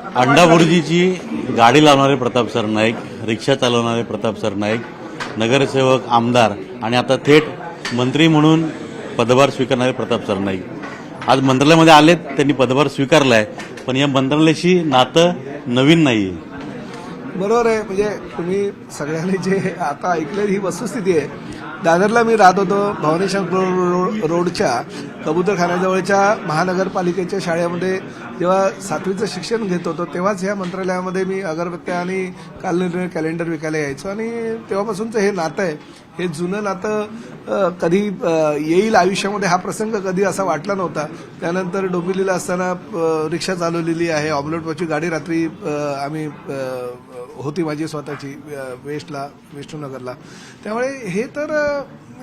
अंडाभुर्जीची गाडी लावणारे प्रताप सरनाईक, रिक्षा चालवणारे प्रताप सरनाईक, नगरसेवक, आमदार आणि आता थेट मंत्री म्हणून पदभार स्वीकारणारे प्रताप सरनाईक आज मंत्रालयामध्ये आलेत. त्यांनी पदभार स्वीकारला आहे, पण या मंत्रालयाशी नातं नवीन नाही आहे. बरोबर आहे. म्हणजे तुम्ही सगळ्यांनी जे आता ऐकलेली ही वस्तुस्थिती आहे. दादरला मी राहत होतो, भवानीशंकर रोडच्या कबूतरखान्याजवळच्या महानगरपालिकेच्या शाळेमध्ये जेव्हा 7वीचं शिक्षण घेत होतो तेव्हाच ह्या मंत्रालयामध्ये मी अगरबत्त्या आणि कालनिर्णय कॅलेंडर विकायला यायचो आणि तेव्हापासूनचं हे नातं आहे. हे जुनं नातं कधी येईल आयुष्यामध्ये हा प्रसंग कधी असा वाटला नव्हता. त्यानंतर डोंबिवलीला असताना रिक्षा चालवलेली आहे, ऑमलेटवरची गाडी रात्री आम्ही होती माझी स्वतःची विष्णुनगरला. त्यामुळे हे तर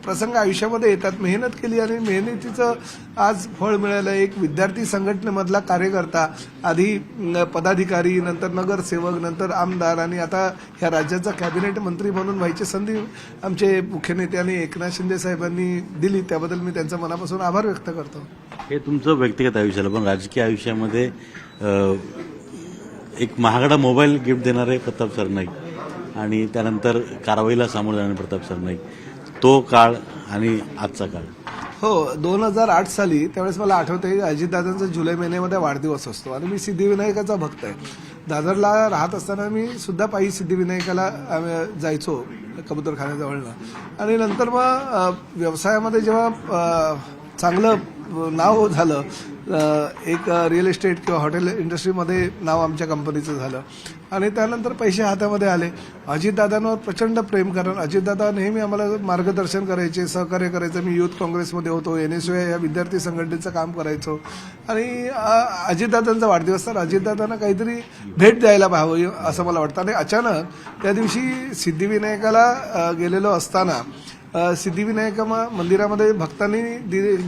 प्रसंग आयुष्यामध्ये येतात. मेहनत केली आणि मेहनतीचं आज फळ मिळालं. एक विद्यार्थी संघटनेमधला कार्यकर्ता, आधी पदाधिकारी, नंतर नगरसेवक, नंतर आमदार आणि आता ह्या राज्याचा कॅबिनेट मंत्री म्हणून व्हायची संधी आमचे मुख्य नेते आणि एकनाथ शिंदे साहेबांनी दिली. त्याबद्दल मी त्यांचा मनापासून आभार व्यक्त करतो. हे तुमचं व्यक्तिगत आयुष्याला, पण राजकीय आयुष्यामध्ये एक महागडा मोबाईल गिफ्ट देणारे प्रताप सरनाईक आणि त्यानंतर कारवाईला सामोरं जाणारे प्रताप सरनाईक, तो काळ आणि आजचा काळ. हो, 2008 साली त्यावेळेस मला आठवतंय अजितदादांचा जुलै महिन्यामध्ये वाढदिवस असतो आणि मी सिद्धिविनायकाचा भक्त आहे. दादरला राहत असताना मी सुद्धा पायी सिद्धिविनायकाला जायचो कबूतरखान्याजवळनं. आणि नंतर मग व्यवसायामध्ये जेव्हा चांगलं नाव झालं, एक रिअल इस्टेट किंवा हॉटेल इंडस्ट्रीमध्ये नाव आमच्या कंपनीचं झालं आणि त्यानंतर पैसे हातामध्ये आले. अजितदादांवर प्रचंड प्रेम, कारण अजितदादा नेहमी आम्हाला मार्गदर्शन करायचे, सहकार्य करायचं. मी युथ काँग्रेसमध्ये होतो, NSY या विद्यार्थी संघटनेचं काम करायचो आणि अजितदादांचा वाढदिवस तर अजितदादांना काहीतरी भेट द्यायला हवं असं मला वाटतं. आणि अचानक त्या दिवशी सिद्धिविनायकाला गेलेलो असताना सिद्धिविनायक मंदिरामध्ये भक्तांनी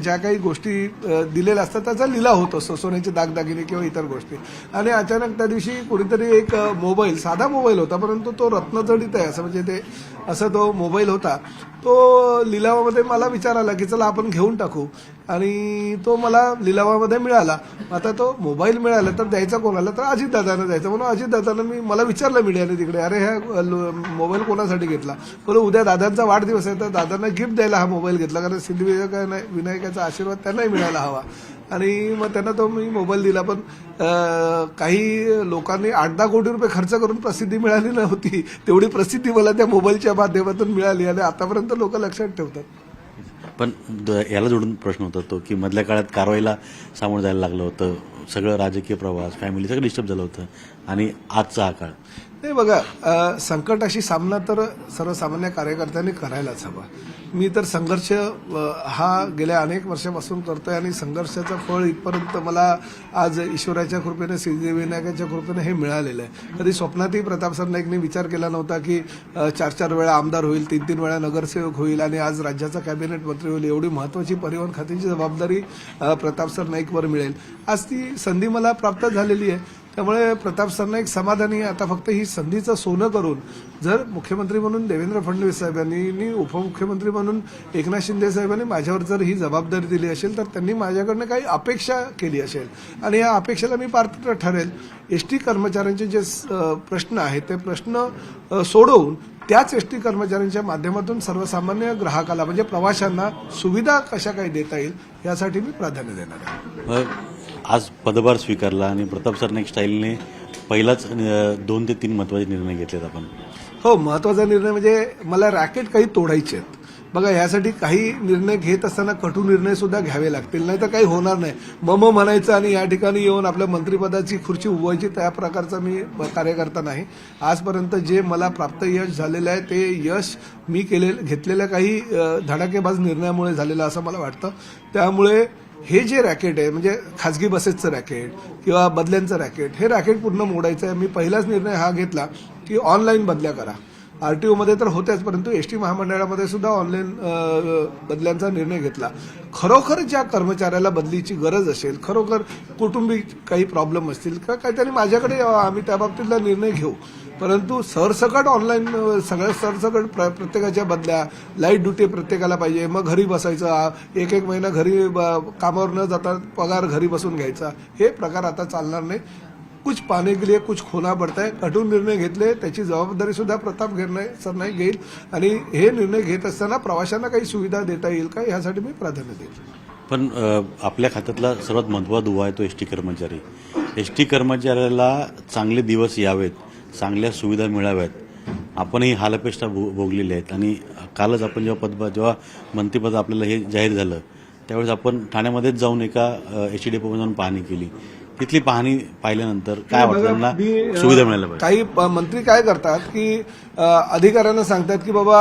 ज्या काही गोष्टी दिलेल्या असतात त्याचा लिलाव होत असतो, सोन्याचे दागदागिने किंवा इतर गोष्टी. आणि अचानक त्या दिवशी कोणीतरी एक मोबाईल, साधा मोबाईल होता परंतु तो रत्नजडित आहे असं, म्हणजे ते असं तो मोबाईल होता. तो लिलावामध्ये मला विचार आला की चला आपण घेऊन टाकू आणि तो मला लिलावामध्ये मिळाला. आता तो मोबाईल मिळाला तर द्यायचा कोणाला, तर अजितदादांना द्यायचा. म्हणून अजितदादांना मला विचारलं मीडियाने तिकडे, अरे ह्या मोबाईल कोणासाठी घेतला. बोलू उद्या दादांचा वाढदिवस आहे तर दादांना गिफ्ट द्यायला हा मोबाईल घेतला, कारण सिद्धिविनायकाचा आशीर्वाद त्यांनाही मिळायला हवा. आणि मग त्यांना तो मी मोबाईल दिला. पण काही लोकांनी 8-10 कोटी रुपये खर्च करून प्रसिद्धी मिळाली नव्हती, तेवढी प्रसिद्धी मला त्या मोबाईलच्या माध्यमातून मिळाली आणि आतापर्यंत लोक लक्षात ठेवतात. पण याला जोडून प्रश्न होता तो की मधल्या काळात कारवाईला सामोरं जायला लागलं होतं, सगळं राजकीय प्रवास, फॅमिली सगळं डिस्टर्ब झालं होतं आणि आजचा हा काळ. नाही बघा, संकटाशी सामना तर सर्वसामान्य कार्यकर्त्यांनी करायलाच हवा. मी तर संघर्ष हा गेल्या अनेक वर्षापासून करतोय आणि संघर्षाचं फळ इथपर्यंत मला आज ईश्वराच्या कृपेने, सिद्धिविनायकाच्या कृपेने हे मिळालेलं आहे. कधी स्वप्नातही प्रताप सरनाईकने विचार केला नव्हता की 4-4 वेळा आमदार होईल, 3-3 वेळा नगरसेवक होईल आणि आज राज्याचा कॅबिनेट मंत्री होईल. एवढी महत्त्वाची परिवहन खात्याची जबाबदारी प्रताप सरनाईकवर मिळेल. आज ती संधी मला प्राप्त झालेली आहे. त्यामुळे प्रताप सरनाईक समाधानी. आता फक्त ही संधीचं सोनं करून जर मुख्यमंत्री म्हणून देवेंद्र फडणवीस साहेबांनी, उपमुख्यमंत्री म्हणून एकनाथ शिंदे साहेबांनी माझ्यावर जर ही जबाबदारी दिली असेल तर त्यांनी माझ्याकडनं काही अपेक्षा केली असेल आणि या अपेक्षेला मी पात्र ठरेल. एसटी कर्मचाऱ्यांचे जे प्रश्न आहेत ते प्रश्न सोडवून त्याच एसटी कर्मचाऱ्यांच्या माध्यमातून सर्वसामान्य ग्राहकाला म्हणजे प्रवाशांना सुविधा कशा काही देता येईल यासाठी मी प्राधान्य देणार आहे. आज पदभार स्वीकारला आणि प्रताप सरनाईक स्टाईलने पहिलाच 2 ते 3 महत्त्वाचे निर्णय घेतलेत आपण. हो, महत्त्वाचा निर्णय म्हणजे मला रॅकेट काही तोडायचे आहेत. बघा, यासाठी काही निर्णय घेत असताना कटू निर्णय सुद्धा घ्यावे लागतील, नाही तर काही होणार नाही. मम म्हणायचं आणि या ठिकाणी येऊन आपल्या मंत्रिपदाची खुर्ची उभवायची, त्या प्रकारचा मी कार्यकर्ता नाही. आजपर्यंत जे मला प्राप्त यश झालेलं आहे ते यश मी घेतलेल्या काही धडाकेबाज निर्णयामुळे झालेलं असं मला वाटतं. त्यामुळे हे जे रॅकेट आहे म्हणजे खाजगी बसेसचं रॅकेट किंवा बदल्यांचं रॅकेट, हे रॅकेट पूर्ण मोडायचं आहे. मी पहिलाच निर्णय हा घेतला की ऑनलाईन बदल्या करा. RTOमध्ये तर होत्याच, परंतु एसटी महामंडळामध्ये सुद्धा ऑनलाईन बदल्यांचा निर्णय घेतला. खरोखर ज्या कर्मचाऱ्याला बदलीची गरज असेल, खरोखर कुटुंबिक काही प्रॉब्लेम असतील किंवा काहीतरी माझ्याकडे आम्ही त्या बाबतीतला निर्णय घेऊ. परंतु सरसकट ऑनलाईन सगळ्या सरसकट प्रत्येकाच्या बदल्या, लाईट ड्युटी प्रत्येकाला पाहिजे, मग घरी बसायचं, एक महिना घरी कामावर न जाता पगार घरी बसून घ्यायचा, हे प्रकार आता चालणार नाही. कुछ पाने के लिए कुछ खोना पड़ता है. कठोर निर्णय घेतले, त्याची जबाबदारी सुद्धा प्रताप सरनाईक घेईल आणि हे निर्णय घेत असताना प्रवाशांना काही सुविधा देता येईल का यासाठी मी प्राधान्य देईल. पण आपल्या खात्यातला सर्वात महत्त्वाचा दुवा आहे तो एसटी कर्मचारी. एसटी कर्मचाऱ्याला चांगले दिवस यावेत, चांगल्या सुविधा मिळाव्यात. आपणही हालअपेष्टा भोगलेली आहेत आणि कालच आपण जेव्हा मंत्रिपद आपल्याला हे जाहीर झालं त्यावेळेस आपण ठाण्यामध्येच जाऊन एका एसटी डेपोमध्ये जाऊन पाहणी केली. तिथली पाहणी पाहिल्यानंतर काय वाटतं त्यांना सुविधा मिळायला पाहिजे. काही मंत्री काय करतात की अधिकाऱ्यांना सांगतात की बाबा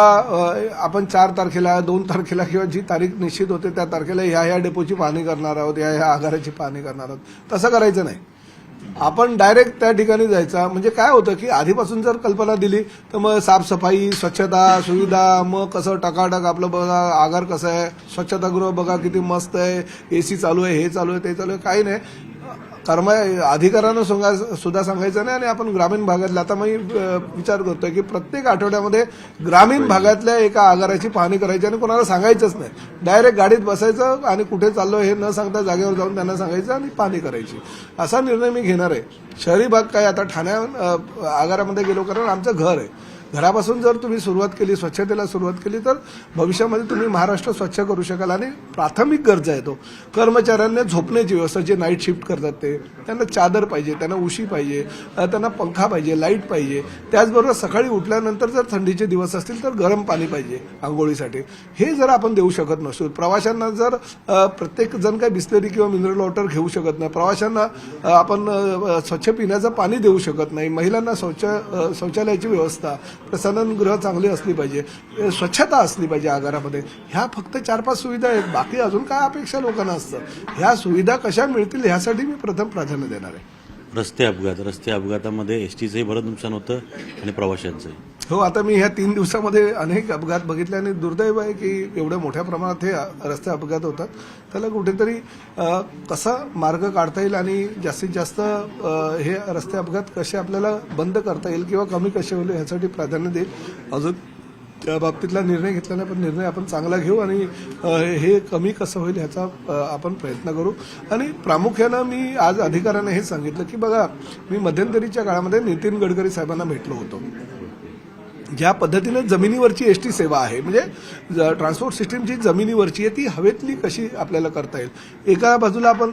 आपण 4 तारखेला 2 तारखेला किंवा जी तारीख निश्चित होते त्या तारखेला ह्या डेपोची पाहणी करणार आहोत, ह्या आगाराची पाहणी करणार आहोत. तसं करायचं नाही. आपण डायरेक्ट त्या ठिकाणी जायचा. म्हणजे काय होतं की आधीपासून जर कल्पना दिली तर मग साफसफाई, स्वच्छता, सुविधा, मग कसं टकाटक आपलं बघा, आगार कसं आहे, स्वच्छतागृह बघा किती मस्त आहे, एसी चालू आहे, हे चालू आहे, ते चालू आहे, काही नाही. अधिकाऱ्यांना सुद्धा सांगायचं नाही. आणि आपण ग्रामीण भागातल्या, आता मी विचार करतोय की प्रत्येक आठवड्यामध्ये ग्रामीण भागातल्या एका आगाराची पाहणी करायची आणि कोणाला सांगायचंच नाही. डायरेक्ट गाडीत बसायचं आणि कुठे चाललो हे न सांगता जागेवर जाऊन त्यांना सांगायचं आणि पाहणी करायची. असा निर्णय मी घेणार आहे. शहरी भाग काय, आता ठाण्या आगारामध्ये गेलो, कारण आमचं घर आहे. घरापासून जर तुम्ही सुरुवात केली, स्वच्छतेला सुरुवात केली तर भविष्यामध्ये तुम्ही महाराष्ट्र स्वच्छ करू शकाल. आणि प्राथमिक गरजा आहे तो कर्मचाऱ्यांना झोपण्याची व्यवस्था, जे नाईट शिफ्ट करतात ते, त्यांना चादर पाहिजे, त्यांना उशी पाहिजे, त्यांना पंखा पाहिजे, लाईट पाहिजे. त्याचबरोबर सकाळी उठल्यानंतर जर थंडीचे दिवस असतील तर गरम पाणी पाहिजे आंघोळीसाठी. हे जर आपण देऊ शकत नसू, प्रवाशांना जर प्रत्येक जण काही बिस्लरी किंवा मिनरल वॉटर घेऊ शकत नाही, प्रवाशांना आपण स्वच्छ पिण्याचं पाणी देऊ शकत नाही, महिलांना शौचालयाची व्यवस्था, प्रसाधनगृह चांगली असली पाहिजे, स्वच्छता असली पाहिजे आगारामध्ये. ह्या फक्त 4-5 सुविधा आहेत. बाकी अजून काय अपेक्षा लोकांना असतं. ह्या सुविधा कशा मिळतील ह्यासाठी मी प्रथम प्राधान्य देणार आहे. रस्ते अपघातामध्ये एसटीचंही बरंच नुकसान होतं आणि प्रवाशांचंही. हो, आता मी ह्या 3 दिवसामध्ये अनेक अपघात बघितले आणि दुर्दैव आहे की एवढ्या मोठ्या प्रमाणात हे रस्ते अपघात होतात. त्याला कुठेतरी कसा मार्ग काढता येईल आणि जास्तीत जास्त हे रस्ते अपघात कसे आपल्याला बंद करता येईल किंवा कमी कसे होईल ह्यासाठी प्राधान्य देईल. अजून त्या बाबतीतला निर्णय घेतला नाही, पण निर्णय आपण चांगला घेऊ आणि हे कमी कसं होईल ह्याचा आपण प्रयत्न करू. आणि प्रामुख्यानं मी आज अधिकाऱ्यांना हे सांगितलं की बघा, मी मध्यंतरीच्या काळामध्ये नितीन गडकरी साहेबांना भेटलो होतो. ज्या पद्धतीने जमिनीवरची एसटी सेवा आहे, म्हणजे ट्रान्सपोर्ट सिस्टीम जी जमिनीवरची आहे ती हवेतली कशी आपल्याला करता येईल. एका बाजूला आपण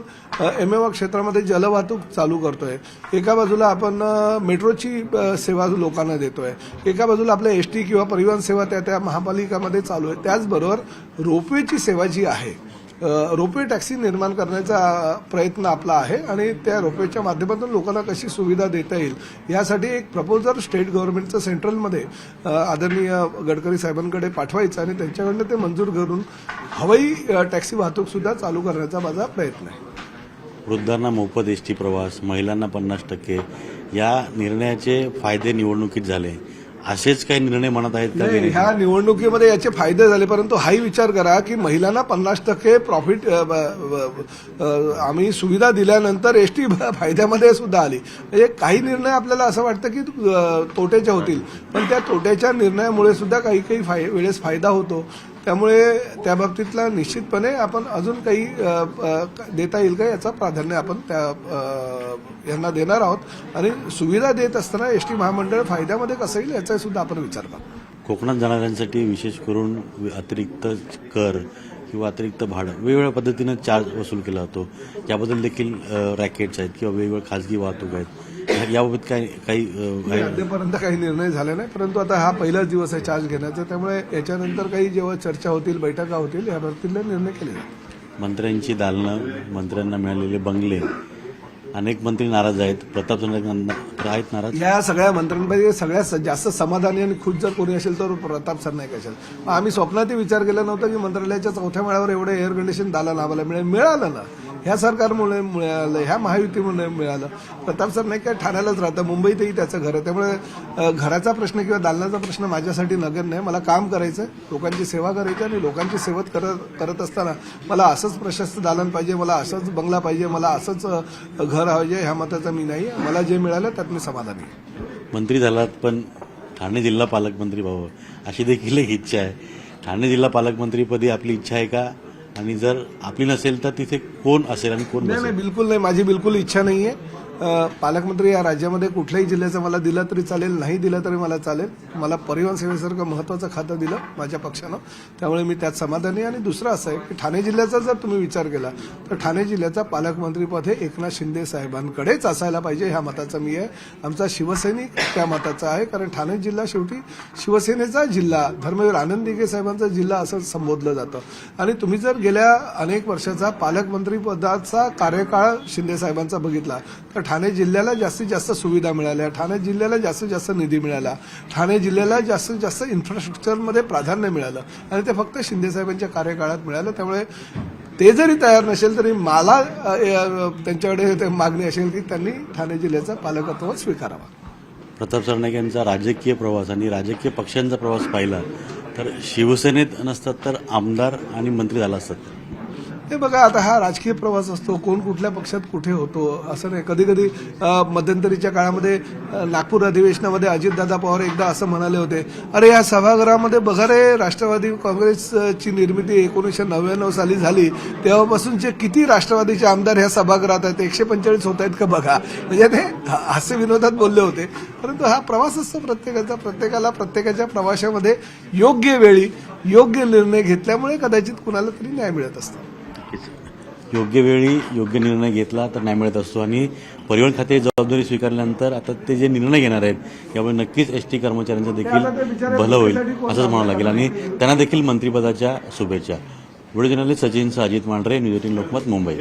एमएवा क्षेत्रामध्ये जलवाहतूक चालू करतोय, एका बाजूला आपण मेट्रोची सेवा लोकांना देतोय, एका बाजूला आपल्या एसटी किंवा परिवहन सेवा त्या महापालिकामध्ये चालू आहे. त्याचबरोबर रोपवेची सेवा जी आहे, रोपवे टॅक्सी निर्माण करण्याचा प्रयत्न आपला आहे आणि त्या रोपवेच्या माध्यमातून लोकांना कशी सुविधा देता येईल यासाठी एक प्रपोजल स्टेट गव्हर्नमेंटचं सेंट्रलमध्ये आदरणीय गडकरी साहेबांकडे पाठवायचं आणि त्यांच्याकडनं ते मंजूर करून हवाई टॅक्सी वाहतूक सुद्धा चालू करण्याचा माझा प्रयत्न आहे. वृद्धांना मोफत एसटी प्रवास, महिलांना 50%, या निर्णयाचे फायदे निवडणुकीत झाले. असेच काही निर्णय म्हणत आहेत का? ह्या निवडणुकीमध्ये याचे फायदे झाले, परंतु हाही विचार करा की महिलांना 50% प्रॉफिट आम्ही सुविधा दिल्यानंतर एसटी फायद्यामध्ये सुद्धा आली. म्हणजे काही निर्णय आपल्याला असं वाटतं की तोट्याचे होतील, पण त्या तोट्याच्या निर्णयामुळे सुद्धा काही वेळेस फायदा होतो. त्यामुळे त्या बाबतीतला निश्चितपणे आपण अजून काही देता येईल का याचा प्राधान्य आपण यांना देणार आहोत. आणि सुविधा देत असताना एसटी महामंडळ फायद्यामध्ये कसं येईल याचा सुद्धा आपण विचार करू. कोकणात जाणाऱ्यांसाठी विशेष करून अतिरिक्त कर किंवा अतिरिक्त भाडं वेगवेगळ्या पद्धतीनं चार्ज वसूल केला जातो. याबद्दल देखील रॅकेट्स आहेत किंवा वेगवेगळ्या खाजगी वाहतूक आहेत. याबाबत काही अद्यापर्यंत काही निर्णय झाले नाही, परंतु आता हा पहिलाच दिवस आहे चार्ज घेण्याचा. त्यामुळे याच्यानंतर काही जेव्हा चर्चा होतील, बैठका होतील, या बाबतीतले निर्णय केले जातील. मंत्र्यांची दालनं, मंत्र्यांना मिळालेले बंगले, अनेक मंत्री नाराज आहेत. प्रताप सरनाईक आहेत नाराज. या सगळ्या मंत्र्यांपैकी सगळ्यात जास्त समाधानी आणि खुश जर कोणी असेल तर प्रताप सरनाईक असेल. आम्ही स्वप्नातही विचार केला नव्हता की मंत्रालयाच्या 4थ्या माळ्यावर एवढं एअर कंडिशन दालन आम्हाला मिळालं ना. ह्या सरकारमुळे मिळालं, ह्या महायुतीमुळे मिळालं. प्रताप सरनाईक काय ठाण्यालाच राहतं, मुंबईतही त्याचं घर आहे. त्यामुळे घराचा प्रश्न किंवा दालनाचा प्रश्न माझ्यासाठी नगण्य नाही. मला काम करायचं, लोकांची सेवा करायची आणि लोकांची सेवा करत असताना मला असंच प्रशस्त दालन पाहिजे, मला असंच बंगला पाहिजे, मला असंच घर पाहिजे ह्या मताचा मी नाही. मला जे मिळालं त्यात मी समाधानी आहे. मंत्री झालात पण ठाणे जिल्हा पालकमंत्री व्हावं अशी देखील एक इच्छा आहे. ठाणे जिल्हा पालकमंत्रीपदी आपली इच्छा आहे का? आणि जर आपली नसेल तर तिथे कोण असेल आणि कोण नाही, बिलकुल नाही. माझी बिलकुल इच्छा नाही आहे. पालकमंत्री या राज्यामध्ये कुठल्याही जिल्ह्याचं मला दिलं तरी चालेल, नाही दिलं तरी मला चालेल. मला परिवहन सेवेसारखं महत्त्वाचं खातं दिलं माझ्या पक्षानं, त्यामुळे मी त्यात समाधानी आहे. आणि दुसरं असं आहे की ठाणे जिल्ह्याचा जर तुम्ही विचार केला तर ठाणे जिल्ह्याचा पालकमंत्रीपद हे एकनाथ शिंदे साहेबांकडेच असायला पाहिजे, ह्या मताचा मी आहे. आमचा शिवसैनिक त्या मताचा आहे, कारण ठाणे जिल्हा शेवटी शिवसेनेचा जिल्हा, धर्मवीर आनंद दिघे साहेबांचा जिल्हा असं संबोधलं जातं. आणि तुम्ही जर गेल्या अनेक वर्षाचा पालकमंत्री पदाचा कार्यकाळ शिंदे साहेबांचा बघितला तर ठाणे जिल्ह्याला जास्तीत जास्त सुविधा मिळाल्या, ठाणे जिल्ह्याला जास्तीत जास्त निधी मिळाला, ठाणे जिल्ह्याला जास्तीत जास्त इन्फ्रास्ट्रक्चरमध्ये प्राधान्य मिळालं आणि ते फक्त शिंदे साहेबांच्या कार्यकाळात मिळालं. त्यामुळे ते जरी तयार नसेल तरी मला त्यांच्याकडे मागणी असेल की त्यांनी ठाणे जिल्ह्याचा पालकत्व स्वीकारावा. प्रताप सरनाईक यांचा राजकीय प्रवास आणि राजकीय पक्षांचा प्रवास पाहिला तर शिवसेनेत नसतात तर आमदार आणि मंत्री झाला असतात. हे बघा, आता हा राजकीय प्रवास असतो, कोण कुठल्या पक्षात कुठे होतो असं नाही. कधी कधी मध्यंतरीच्या काळामध्ये नागपूर अधिवेशनामध्ये अजितदादा पवार एकदा असं म्हणाले होते, अरे या सभागृहामध्ये बघा रे, राष्ट्रवादी काँग्रेसची निर्मिती 1999 साली झाली, तेव्हापासूनचे किती राष्ट्रवादीचे आमदार ह्या सभागृहात आहेत, 145 होत आहेत का बघा. म्हणजे ते हास्य विनोदात बोलले होते. परंतु हा प्रवास असतो प्रत्येकाचा, प्रत्येकाला प्रत्येकाच्या प्रवासामध्ये योग्य वेळी योग्य निर्णय घेतल्यामुळे कदाचित कुणाला तरी न्याय मिळत असतो. योग्य वेळी योग्य निर्णय घेतला तर न्याय मिळत असतो. आणि परिवहन खाते जबाबदारी स्वीकारल्यानंतर आता ते जे निर्णय घेणार आहेत यामुळे नक्कीच एसटी कर्मचाऱ्यांचं देखील भलं होईल असंच म्हणावं लागेल आणि त्यांना देखील मंत्रिपदाच्या शुभेच्छा. Video journalist Sachin Ajit Mandhare, news 18 Lokmat, Mumbai.